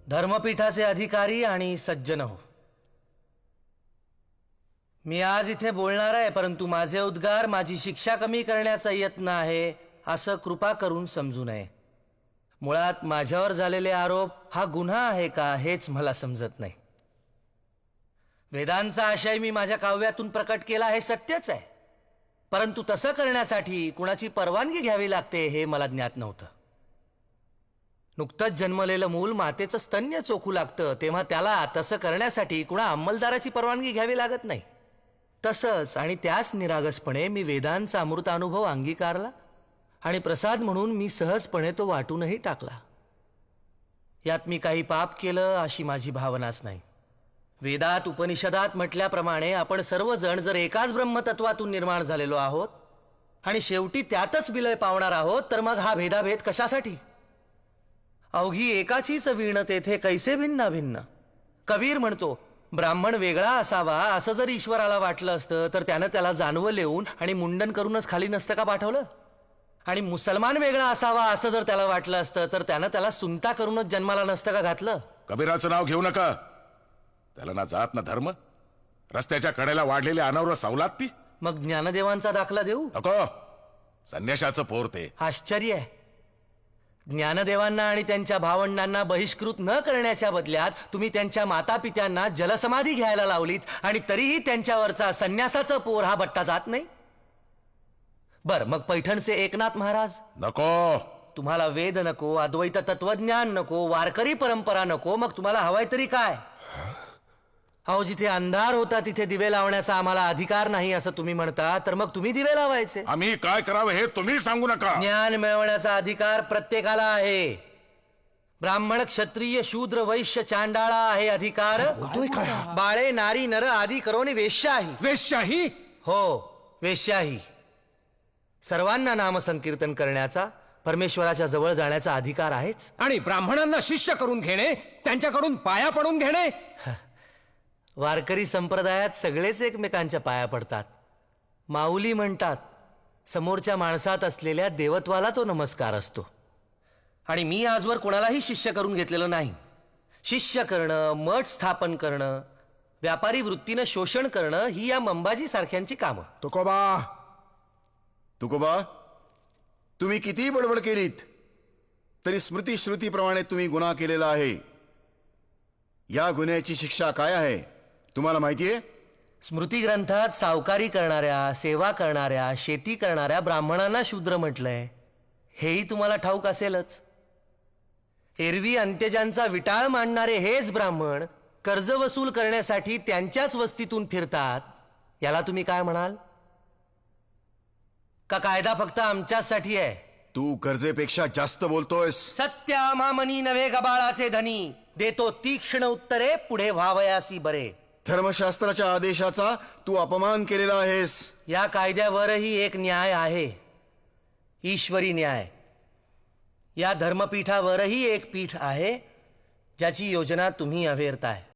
धर्मपीठाचे अधिकारी आणि सज्जन हो, मी आज इथे बोलणार आहे, परंतु माझे उद्गार माझी शिक्षा कमी करण्याचा यत्न आहे असं कृपा करून समजू नये. मुळात माझ्यावर झालेले आरोप हा गुन्हा आहे का हेच मला समजत नाही. वेदांचा आशय मी माझ्या काव्यातून प्रकट केला हे सत्यच आहे, परंतु तसं करण्यासाठी कुणाची परवानगी घ्यावी लागते हे मला ज्ञात नव्हतं. नुकतंच जन्मलेलं मूल मातेचं स्तन्य चोखू लागतं तेव्हा त्याला तसं करण्यासाठी कुणा अंमलदाराची परवानगी घ्यावी लागत नाही. तसंच आणि त्याच निरागसपणे मी वेदांचा अमृतानुभव अंगीकारला आणि प्रसाद म्हणून मी सहजपणे तो वाटूनही टाकला. यात मी काही पाप केलं अशी माझी भावनाच नाही. वेदात उपनिषदात म्हटल्याप्रमाणे आपण सर्वजण जर एकाच ब्रह्मतत्वातून निर्माण झालेलो आहोत आणि शेवटी त्यातच विलय पावणार आहोत, तर मग हा भेदाभेद कशासाठी? अवघी एकाचीच वीण तेथे कैसे भिन्न भिन्न. कबीर म्हणतो, ब्राह्मण वेगळा असावा असं जर ईश्वराला वाटलं असतं तर त्यानं त्याला जानवं लिहून आणि मुंडन करूनच खाली नसतं का पाठवलं? आणि मुसलमान वेगळा असावा असं जर त्याला वाटलं असतं तर त्यानं त्याला सुनता करूनच जन्माला नसतं का घातलं? कबीराचं नाव घेऊ नका. त्याला ना जात ना धर्म. रस्त्याच्या कडेला वाढलेली अनावर सवलात ती. मग ज्ञानदेवांचा दाखला देऊ नको. संन्याशाचं पोर ते. आश्चर्य आहे. ज्ञानदेवांना आणि त्यांच्या भावंडांना बहिष्कृत न करण्याच्या बदल्यात तुम्ही त्यांच्या मातापित्यांना जलसमाधी घ्यायला लावलीत आणि तरीही त्यांच्यावरचा संन्यासाचं पोर हा बट्टा जात नाही. बर, मग पैठणचे एकनाथ महाराज नको. तुम्हाला वेद नको, अद्वैत तत्वज्ञान नको, वारकरी परंपरा नको, मग तुम्हाला हवाय तरी काय? अहो, जिथे अंधार होता तिथे दिवे लावण्याचा आम्हाला अधिकार नाही असं तुम्ही म्हणता, तर मग तुम्ही दिवे लावायचे. आम्ही काय करावं हे तुम्ही सांगू नका. ज्ञान मिळवण्याचा अधिकार प्रत्येकाला आहे. ब्राह्मण, क्षत्रिय, शूद्र, वैश्य, चांडाळा आहे अधिकार. बाळे, नारी, नर आदी करोनी वेश्याही. वेश्याही? हो, वेश्याही. सर्वांना नामसंकीर्तन करण्याचा, परमेश्वराच्या जवळ जाण्याचा अधिकार आहेच. आणि ब्राह्मणांना शिष्य करून घेणे, त्यांच्याकडून पाया पडून घेणे? वारकरी संप्रदायात सगळेच एकमेकांच्या पाया पडतात. माऊली म्हणतात, समोरच्या माणसात असलेल्या देवत्वाला तो नमस्कार असतो. आणि मी आजवर कोणालाही शिष्य करून घेतलेलं नाही. शिष्य करणं, मठ स्थापन करणं, व्यापारी वृत्तीनं शोषण करणं ही या मंबाजी सारख्यांची कामं. तुकोबा, तुम्ही कितीही बडबड केलीत तरी स्मृती श्रुतीप्रमाणे तुम्ही गुन्हा केलेला आहे. या गुन्ह्याची शिक्षा काय आहे तुम्हाला माहितीये? स्मृती ग्रंथात सावकारी करणाऱ्या, सेवा करणाऱ्या, शेती करणाऱ्या ब्राह्मणांना शूद्र म्हटलंय. हेही तुम्हाला ठाऊक असेलच. एरवी अंत्यजांचा विटाळ मांडणारे हेच ब्राह्मण कर्ज वसूल करण्यासाठी त्यांच्याच वस्तीतून फिरतात. याला तुम्ही काय म्हणाल? का कायदा फक्त आमच्यासाठी आहे? तू गरजेपेक्षा जास्त बोलतोयस. सत्य आम्हामनी नव्हे गबाळाचे धनी, देतो तीक्ष्ण उत्तरे पुढे व्हावयासी बरे. धर्मशास्त्राच्या आदेशाचा तू अपमान केलेला आहेस. या कायद्यावरही एक न्याय आहे, ईश्वरी न्याय. या धर्मपीठावरही एक पीठ आहे ज्याची योजना तुम्ही अवेरताय.